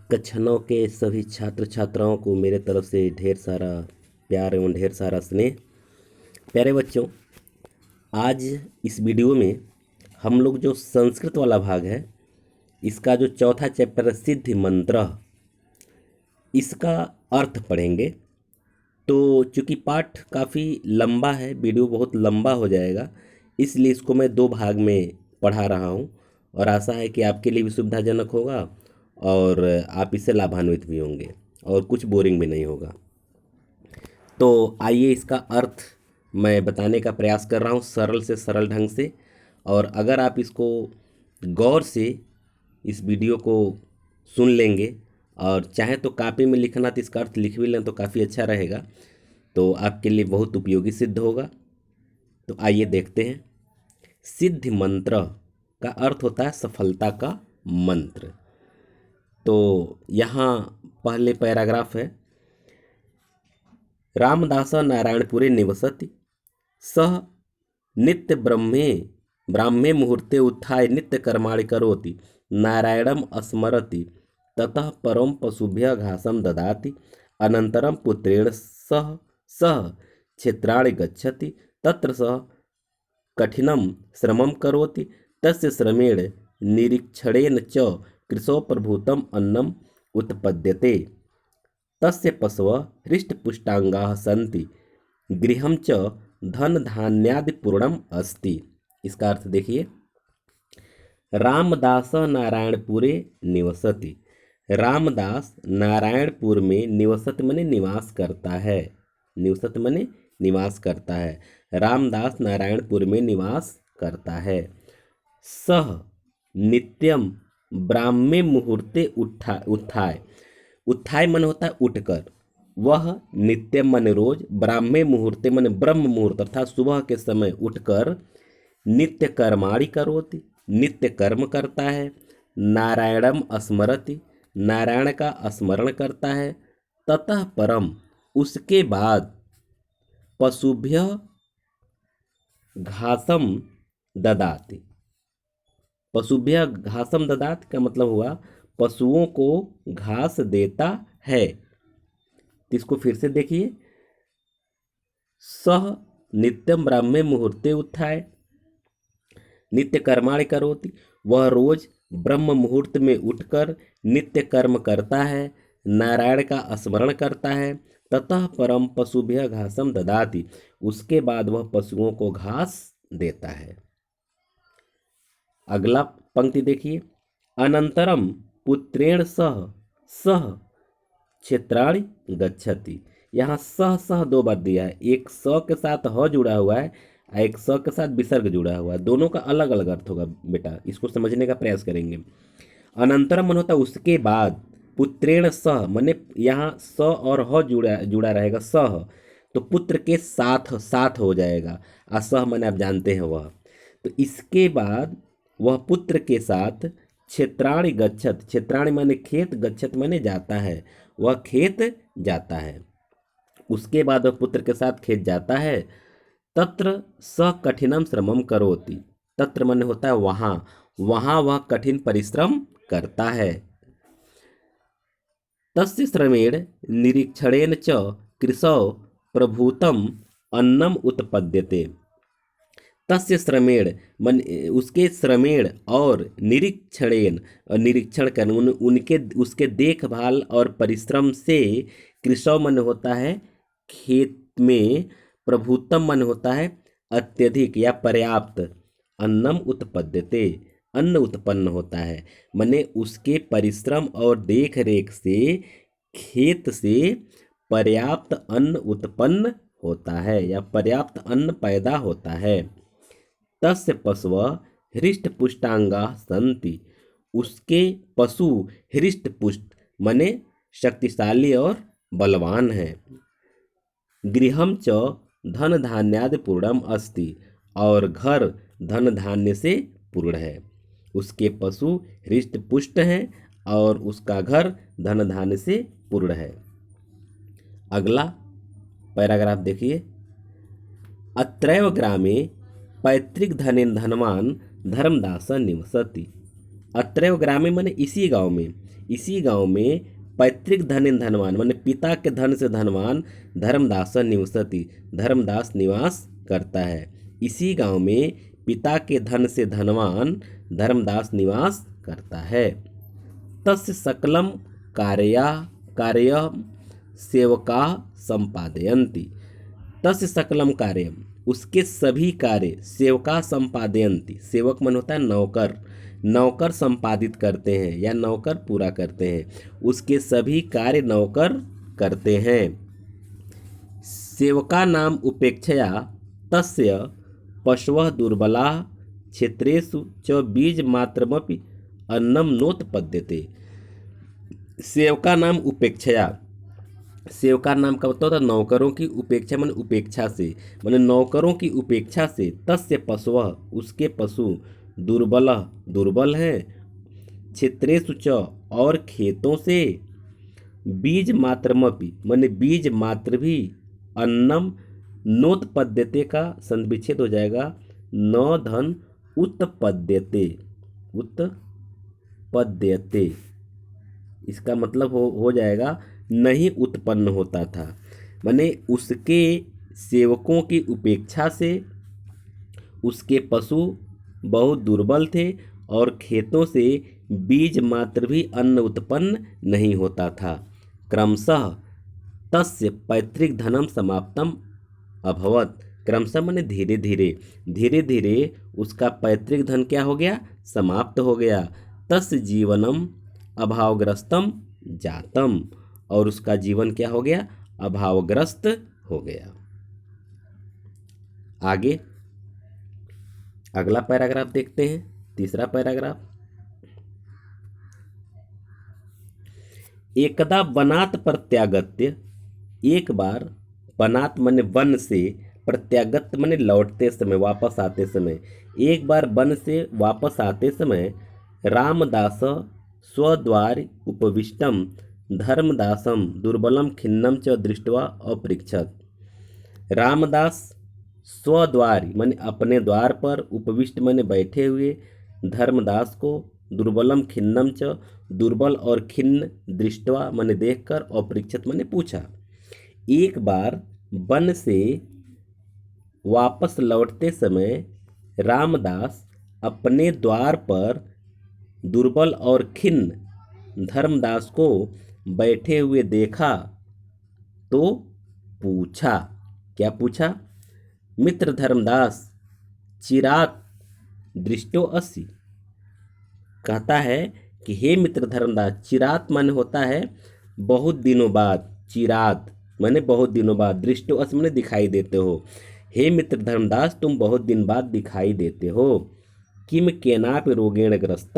कक्षाओं के सभी छात्र छात्राओं को मेरे तरफ से ढेर सारा प्यार एवं ढेर सारा स्नेह। प्यारे बच्चों, आज इस वीडियो में हम लोग जो संस्कृत वाला भाग है, इसका जो चौथा चैप्टर है सिद्धि मंत्र, इसका अर्थ पढ़ेंगे। तो चूँकि पाठ काफ़ी लंबा है, वीडियो बहुत लंबा हो जाएगा, इसलिए इसको मैं 2 भाग में पढ़ा रहा हूँ और आशा है कि आपके लिए भी सुविधाजनक होगा और आप इससे लाभान्वित भी होंगे और कुछ बोरिंग भी नहीं होगा। तो आइए इसका अर्थ मैं बताने का प्रयास कर रहा हूँ सरल से सरल ढंग से। और अगर आप इसको गौर से इस वीडियो को सुन लेंगे और चाहे तो कॉपी में लिखना तो इसका अर्थ लिख भी लें तो काफ़ी अच्छा रहेगा, तो आपके लिए बहुत उपयोगी सिद्ध होगा। तो आइए देखते हैं। सिद्धि मंत्र का अर्थ होता है सफलता का मंत्र। तो यहाँ पहले पैराग्राफ है, रामदास नारायणपुरे निवसति, सह नित्य ब्राह्मे मुहूर्ते उत्थाय नित्य कर्माणि करोति, नारायणम स्मरति, ततः परम पशुभ्य घासम ददाति, अनंतरम पुत्रेण सह सह क्षेत्राणि गच्छति, तत्र सह कठिनम श्रमम करोति, तस्य श्रमेण निरीक्षणेन च कृशो प्रभूतम अन्नम उत्पद्यते, तस्य पशवः हृष्टपुष्टांगाः सन्ति, गृहं च धन धान्यादि पूर्णम अस्ति। इसका अर्थ देखिए, रामदास नारायणपुरे निवसति। रामदास नारायणपुर में निवसत मने निवास करता है। निवसत मने निवास करता है। रामदास नारायणपुर में निवास करता है। सह नित्यम ब्राह्मे मुहूर्ते उत्थाय। उत्थाय मन होता है उठकर, वह नित्य मन रोज, ब्राह्मे मुहूर्ते मन ब्रह्म मुहूर्त अर्थात सुबह के समय उठकर, नित्य कर्माणि करोति नित्य कर्म करता है, नारायणम स्मरति नारायण का स्मरण करता है, ततः परम उसके बाद पशुभ्य घासम ददाति। पशुभ्य घासम ददाति का मतलब हुआ पशुओं को घास देता है। इसको फिर से देखिए, सह नित्यम ब्राह्मे मुहूर्ते उत्थाय नित्य कर्माणि करोति, वह रोज ब्रह्म मुहूर्त में उठकर नित्य कर्म करता है, नारायण का स्मरण करता है, ततः परम पशुभ्य घासम ददाति, उसके बाद वह पशुओं को घास देता है। अगला पंक्ति देखिए, अनंतरम पुत्रेण सह सह क्षेत्राणि गच्छति। यहाँ सह सह 2 बार दिया है, एक स के साथ ह जुड़ा हुआ है, एक स के साथ विसर्ग जुड़ा हुआ है। दोनों का अलग अलग अर्थ होगा बेटा, इसको समझने का प्रयास करेंगे। अनंतरम मन होता है उसके बाद, पुत्रेण सह मने यहाँ स और ह जुड़ा रहेगा सह, तो पुत्र के साथ साथ हो जाएगा, और सह मने आप जानते हैं वह। तो इसके बाद वह पुत्र के साथ क्षेत्राणि गच्छत, क्षेत्राणि माने खेत, गच्छत माने जाता है, वह खेत जाता है। उसके बाद वह पुत्र के साथ खेत जाता है, तत्र स कठिनम श्रमम करोति। तत्र माने होता है वहाँ, वहाँ वह कठिन परिश्रम करता है। तस्य श्रमेण निरीक्षणेन च कृशौ प्रभूतम अन्नम उत्पद्यते। तस्य श्रमेण मन उसके श्रमेण और निरीक्षणेन और निरीक्षण कर उनके उसके देखभाल और परिश्रम से, कृशौ मन होता है खेत में, प्रभुतम मन होता है अत्यधिक या पर्याप्त, अन्नम उत्पद्यते अन्न उत्पन्न होता है, मने उसके परिश्रम और देख रेख से खेत से पर्याप्त अन्न उत्पन्न होता है या पर्याप्त अन्न पैदा होता है। तस्य पशव हृष्ट पुष्टांगा सन्ति, उसके पशु हृष्ट पुष्ट मने शक्तिशाली और बलवान है। गृहम च धन धान्यादि पूर्णम अस्ति, और घर धन धान्य से पूर्ण है। उसके पशु हृष्ट पुष्ट हैं और उसका घर धन धान्य से पूर्ण है। अगला पैराग्राफ देखिए, अत्रैव ग्रामे पैतृक धनेन धनवान धर्मदास निवसति। अत्रैव ग्रामे माने इसी गांव में, इसी गांव में पैतृक धन धनवान माने पिता के धन से धनवान धर्मदास निवसति, धर्मदास निवास करता है। इसी गांव में पिता के धन से धनवान धर्मदास निवास करता है। तस्य सकलम कार्य सेवका संपादयन्ति, तस्य सकलम कार्यम उसके सभी कार्य सेवका संपादयन्ति, सेवक मन होता है नौकर, नौकर संपादित करते हैं या नौकर पूरा करते हैं, उसके सभी कार्य नौकर करते हैं। सेवका नाम उपेक्षया तस्य पशवः दुर्बला क्षेत्रेषु च बीज मात्रमपि अन्नम नोत्पद्यते। सेवका नाम उपेक्षया, सेवका नाम का मतलब होता है नौकरों की उपेक्षा, मन उपेक्षा से, मन नौकरों की उपेक्षा से, तस्य पशु उसके पशु दुर्बल दुर्बल हैं, क्षेत्रेषु च और खेतों से, बीज मात्रमपि मन बीज मात्र भी, अन्नम नोत्पद्यते का संविच्छेद हो जाएगा न धन उत्पद्यते, उत्पद्यते इसका मतलब हो जाएगा नहीं उत्पन्न होता था। माने उसके सेवकों की उपेक्षा से उसके पशु बहुत दुर्बल थे और खेतों से बीज मात्र भी अन्न उत्पन्न नहीं होता था। क्रमशः तस्य पैतृक धनम समाप्तम अभवत, क्रमशः माने धीरे धीरे, धीरे धीरे उसका पैतृक धन क्या हो गया, समाप्त हो गया। तस्य जीवनम अभावग्रस्तम जातम, और उसका जीवन क्या हो गया, अभावग्रस्त हो गया। आगे अगला पैराग्राफ देखते हैं, तीसरा पैराग्राफ। एकदा वनात् प्रत्यागत्य, एक बार वनात् माने वन से, प्रत्यागत माने लौटते समय, वापस आते समय, एक बार वन से वापस आते समय रामदास स्वद्वार उपविष्टम धर्मदासम दुर्बलम खिन्नम च दृष्ट्वा अपृच्छत। रामदास स्वद्वार माने अपने द्वार पर, उपविष्ट माने बैठे हुए, धर्मदास को, दुर्बलम खिन्नम च दुर्बल और खिन्न, दृष्ट्वा माने देखकर, अपृच्छत माने पूछा। एक बार वन से वापस लौटते समय रामदास अपने द्वार पर दुर्बल और खिन्न धर्मदास को बैठे हुए देखा तो पूछा, क्या पूछा, मित्र धर्मदास चिरात दृष्टो असि, कहता है कि हे मित्र धर्मदास, चिरात माने होता है बहुत दिनों बाद, चिरात माने बहुत दिनों बाद, दृष्टो असि माने दिखाई देते हो, हे मित्र धर्मदास तुम बहुत दिन बाद दिखाई देते हो। किम केनाप रोगेण ग्रस्त,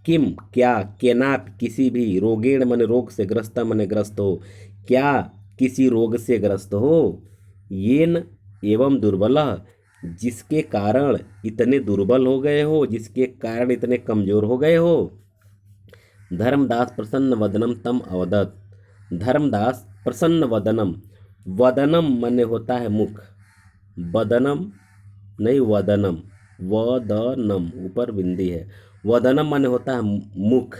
किम क्या, केनाप किसी भी, रोगेण माने रोग से, ग्रस्त माने ग्रस्त हो, क्या किसी रोग से ग्रस्त हो, येन एवं दुर्बल जिसके कारण इतने दुर्बल हो गए हो, जिसके कारण इतने कमजोर हो गए हो। धर्मदास प्रसन्न वदनम तम अवदत, धर्मदास प्रसन्न वदनम, वदनम माने होता है मुख, वदनम नहीं वदनम, वदनम ऊपर बिंदी है, वदनम माने होता है मुख।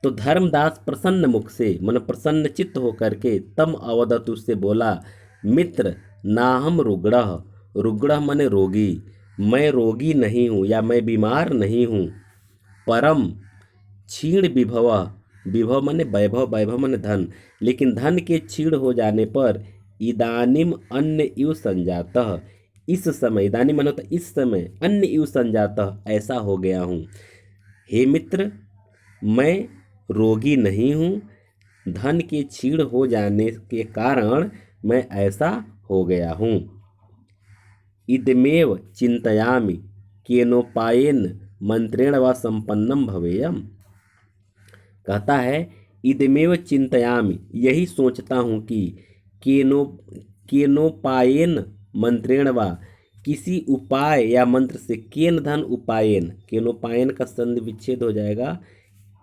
तो धर्मदास प्रसन्न मुख से मन प्रसन्न चित्त होकर के तम अवदत उससे बोला, मित्र नाहम रुग्णः, रुग्णः माने रोगी, मैं रोगी नहीं हूँ या मैं बीमार नहीं हूँ। परम क्षीण विभव, विभव माने वैभव, वैभव माने धन, लेकिन धन के क्षीण हो जाने पर इदानीम अन्य इव संजातः, इस समय, इदानीम माने होता इस समय, अन्य इव संजातः ऐसा हो गया हूँ। हे मित्र मैं रोगी नहीं हूँ, धन के क्षीण हो जाने के कारण मैं ऐसा हो गया हूँ। इदमेव चिंतयामि केनोपायेन मंत्रेण व संपन्नम भवेयम, कहता है इदमेव चिंतयामि यही सोचता हूँ कि केनोपायेन मंत्रेण व किसी उपाय या मंत्र से, केन धन उपायेन, केनोपायन का संधि विच्छेद हो जाएगा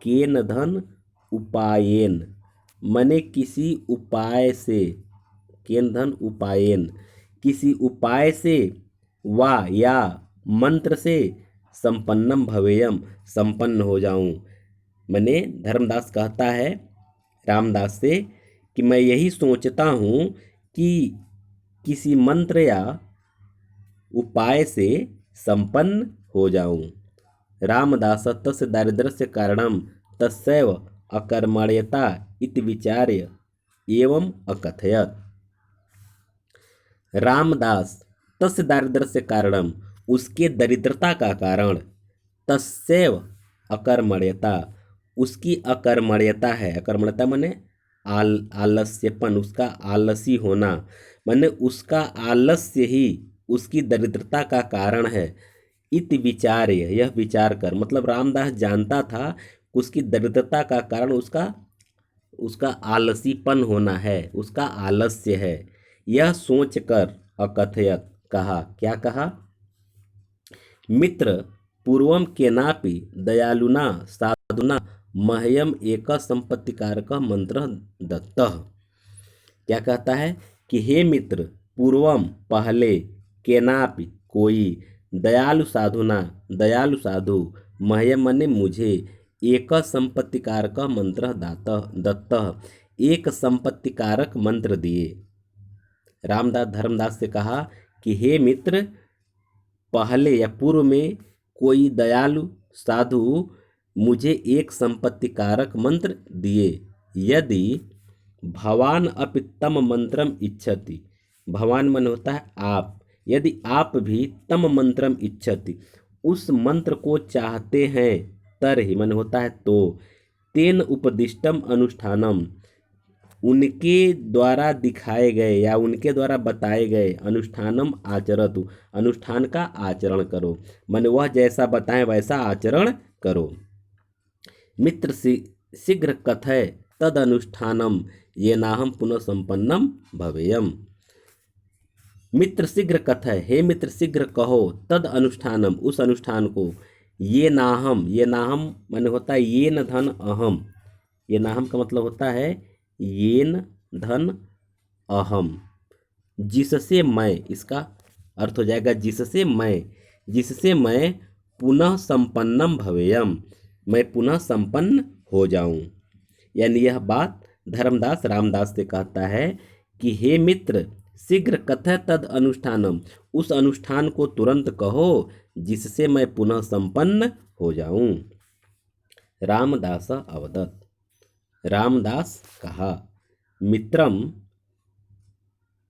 केन धन उपायेन, मने किसी उपाय से, केन धन उपायेन किसी उपाय से, वा या मंत्र से, संपन्नम भवेयम, संपन्न हो जाऊं। मैंने धर्मदास कहता है रामदास से कि मैं यही सोचता हूँ कि किसी मंत्र या उपाय से संपन्न हो जाऊं। रामदास तस्य दारिद्र्यस्य कारणम तस्यैव अकर्मण्यता इति विचार्य एवं अकथयत। रामदास तस्य दारिद्र्यस्य कारणम, उसके दरिद्रता का कारण, तस्यैव अकर्मण्यता, उसकी अकर्मण्यता है। अकर्मण्यता माने आलस्यपन, उसका आलसी होना, माने उसका आलस्य ही उसकी दरिद्रता का कारण है। इत विचार्य, यह विचार कर, मतलब रामदास जानता था कि उसकी दरिद्रता का कारण उसका उसका आलसीपन होना है, उसका आलस्य है। यह सोचकर अकथयत, कहा, क्या कहा, मित्र पूर्वम केनापि दयालुना साधुना मह्यम एक संपत्तिकारक मंत्र दत्तः। क्या कहता है कि हे मित्र, पूर्वम पहले, केनापि कोई, दयालु साधुना दयालु साधु, मह्यम मने मुझे, एक संपत्तिकारक मंत्र दत्तः एक संपत्तिकारक मंत्र दिए। रामदास धर्मदास से कहा कि हे मित्र, पहले या पूर्व में कोई दयालु साधु मुझे एक संपत्तिकारक मंत्र दिए। यदि भवान अपि तम मंत्रम इच्छति, भवान मन होता है आप, यदि आप भी तम मंत्रम इच्छति, उस मंत्र को चाहते हैं, तरहि मन होता है तो, तेन उपदिष्टम अनुष्ठानम, उनके द्वारा दिखाए गए या उनके द्वारा बताए गए, अनुष्ठानम आचरतु, अनुष्ठान का आचरण करो, मन वह जैसा बताएं वैसा आचरण करो। मित्र शीघ्र कथय तद अनुष्ठानम ये नाहम पुनः संपन्नम भवेयम। मित्र शीघ्र कथय, हे मित्र शीघ्र कहो, तद अनुष्ठानम, उस अनुष्ठान को, ये नाहम, ये नाहम माने होता है ये न धन अहम, ये नाहम का मतलब होता है येन धन अहम, जिससे मैं, इसका अर्थ हो जाएगा जिससे मैं पुनः संपन्नम भवेयम, मैं पुनः संपन्न हो जाऊं। यानी यह बात धर्मदास रामदास से कहता है कि हे मित्र, शीघ्र कथय तद अनुष्ठानम, उस अनुष्ठान को तुरंत कहो जिससे मैं पुनः संपन्न हो जाऊं। रामदास अवदत्, रामदास कहा, मित्रम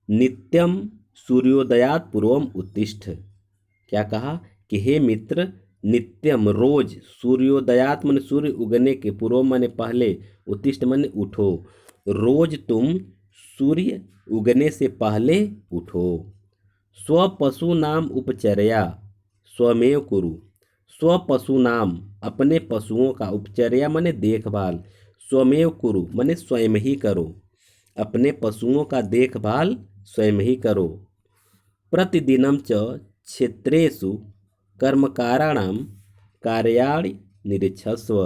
नित्यम सूर्योदयात पूर्वम उत्तिष्ठ। क्या कहा कि हे मित्र, नित्यम रोज, सूर्योदयात मन सूर्य उगने के, पूर्व माने पहले, उत्तिष्ठ माने उठो, रोज तुम सूर्य उगने से पहले उठो। स्वपशु नाम उपचर्या स्वमेव कुरु, स्वपशु नाम अपने पशुओं का, उपचर्या माने देखभाल, स्वमेव कुरु माने स्वयं ही करो, अपने पशुओं का देखभाल स्वयं ही करो। प्रतिदिनम च क्षेत्रेषु कर्मकाराणाम कार्याणि निरीक्षस्व,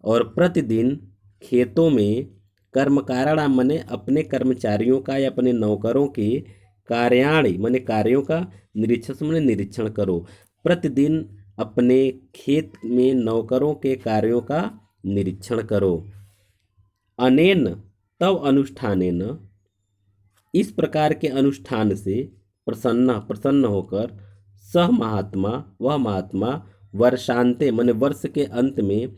और प्रतिदिन खेतों में कर्मकाराणाम माने अपने कर्मचारियों का या अपने नौकरों के, कार्याणि माने कार्यों का, निरीक्षस्व माने निरीक्षण करो। प्रतिदिन अपने खेत में नौकरों के कार्यों का निरीक्षण करो। अनेन तव अनुष्ठानेन, इस प्रकार के अनुष्ठान से, प्रसन्न होकर, सह महात्मा, वह महात्मा, वर्षांते माने वर्ष के अंत में,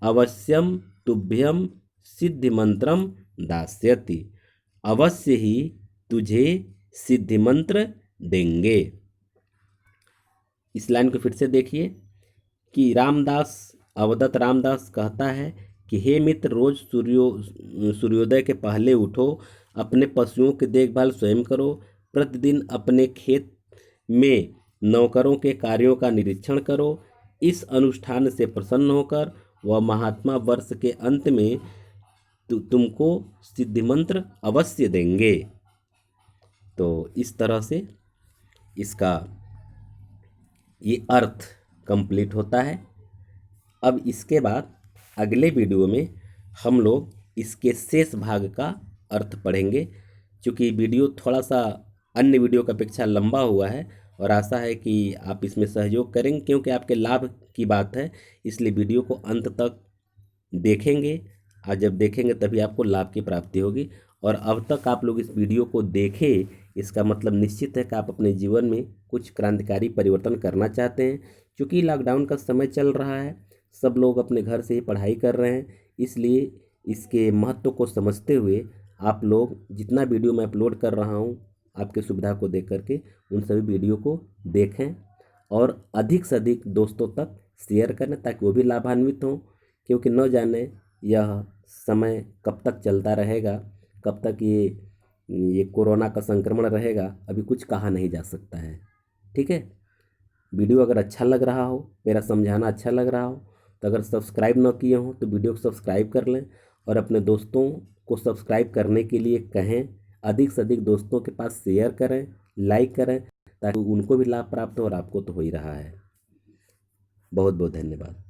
अवश्यम तुभ्यम सिद्धि मंत्रम दास्यति, अवश्य ही तुझे सिद्धि मंत्र देंगे। इस लाइन को फिर से देखिए कि रामदास, अवदत्त रामदास कहता है कि हे मित्र, रोज सूर्योदय के पहले उठो, अपने पशुओं की देखभाल स्वयं करो, प्रतिदिन अपने खेत में नौकरों के कार्यों का निरीक्षण करो। इस अनुष्ठान से प्रसन्न होकर वह महात्मा वर्ष के अंत में तुमको सिद्धि मंत्र अवश्य देंगे। तो इस तरह से इसका ये अर्थ कंप्लीट होता है। अब इसके बाद अगले वीडियो में हम लोग इसके शेष भाग का अर्थ पढ़ेंगे, क्योंकि वीडियो थोड़ा सा अन्य वीडियो की अपेक्षा लंबा हुआ है और आशा है कि आप इसमें सहयोग करेंगे, क्योंकि आपके लाभ की बात है, इसलिए वीडियो को अंत तक देखेंगे। और जब देखेंगे तभी आपको लाभ की प्राप्ति होगी। और अब तक आप लोग इस वीडियो को देखें, इसका मतलब निश्चित है कि आप अपने जीवन में कुछ क्रांतिकारी परिवर्तन करना चाहते हैं। क्योंकि लॉकडाउन का समय चल रहा है, सब लोग अपने घर से ही पढ़ाई कर रहे हैं, इसलिए इसके महत्व को समझते हुए आप लोग जितना वीडियो मैं अपलोड कर रहा हूँ आपकी सुविधा को देख करके उन सभी वीडियो को देखें और अधिक से अधिक दोस्तों तक शेयर करें, ताकि वो भी लाभान्वित हों। क्योंकि न जाने यह समय कब तक चलता रहेगा, कब तक ये कोरोना का संक्रमण रहेगा, अभी कुछ कहा नहीं जा सकता है। ठीक है, वीडियो अगर अच्छा लग रहा हो, मेरा समझाना अच्छा लग रहा हो, तो अगर सब्सक्राइब न किए हों तो वीडियो को सब्सक्राइब कर लें और अपने दोस्तों को सब्सक्राइब करने के लिए कहें। अधिक से अधिक दोस्तों के पास शेयर करें, लाइक करें, ताकि उनको भी लाभ प्राप्त हो और आपको तो हो ही रहा है। बहुत बहुत धन्यवाद।